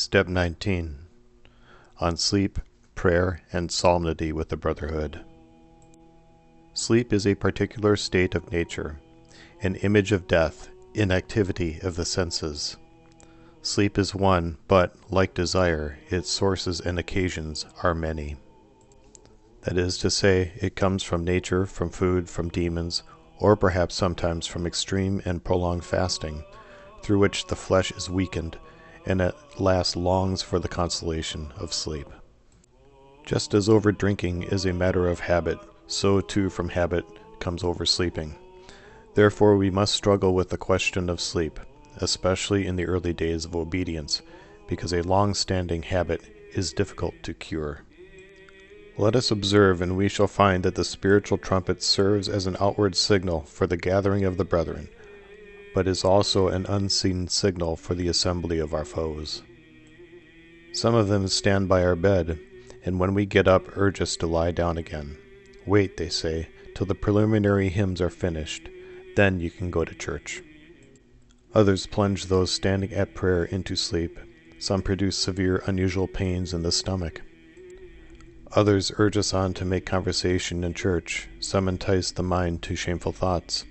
Step 19. On sleep, prayer, and psalmody with the Brotherhood. Sleep is a particular state of nature, an image of death, inactivity of the senses. Sleep is one, but, like desire, its sources and occasions are many. That is to say, it comes from nature, from food, from demons, or perhaps sometimes from extreme and prolonged fasting, through which the flesh is weakened, and at last longs for the consolation of sleep. Just as over-drinking is a matter of habit, so too from habit comes oversleeping. Therefore we must struggle with the question of sleep, especially in the early days of obedience, because a long-standing habit is difficult to cure. Let us observe, and we shall find that the spiritual trumpet serves as an outward signal for the gathering of the brethren, but is also an unseen signal for the assembly of our foes. Some of them stand by our bed, and when we get up urge us to lie down again. Wait, they say, till the preliminary hymns are finished, then you can go to church. Others plunge those standing at prayer into sleep. Some produce severe, unusual pains in the stomach. Others urge us on to make conversation in church. Some entice the mind to shameful thoughts.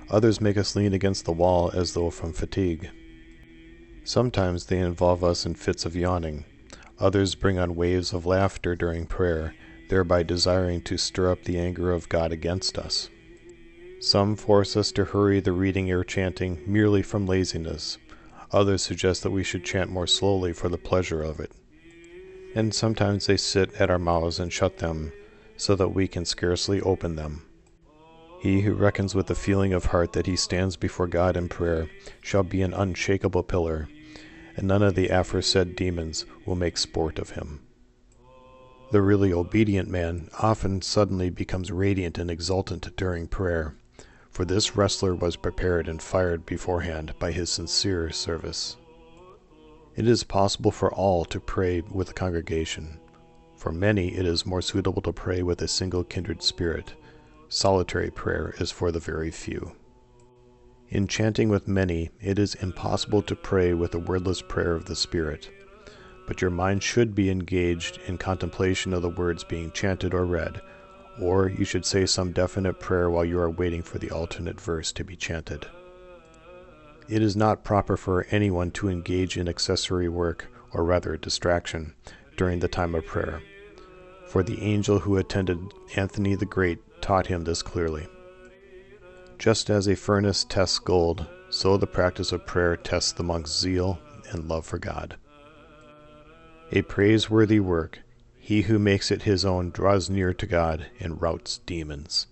Others make us lean against the wall as though from fatigue. Sometimes they involve us in fits of yawning. Others bring on waves of laughter during prayer, thereby desiring to stir up the anger of God against us. Some force us to hurry the reading or chanting merely from laziness. Others suggest that we should chant more slowly for the pleasure of it. And sometimes they sit at our mouths and shut them, so that we can scarcely open them. He who reckons with the feeling of heart that he stands before God in prayer shall be an unshakable pillar, and none of the aforesaid demons will make sport of him. The really obedient man often suddenly becomes radiant and exultant during prayer, for this wrestler was prepared and fired beforehand by his sincere service. It is possible for all to pray with a congregation. For many it is more suitable to pray with a single kindred spirit. Solitary prayer is for the very few. In chanting with many, it is impossible to pray with a wordless prayer of the Spirit, but your mind should be engaged in contemplation of the words being chanted or read, or you should say some definite prayer while you are waiting for the alternate verse to be chanted. It is not proper for anyone to engage in accessory work, or rather distraction, during the time of prayer, for the angel who attended Anthony the Great taught him this clearly. Just as a furnace tests gold, so the practice of prayer tests the monk's zeal and love for God. A praiseworthy work. He who makes it his own draws near to God and routs demons.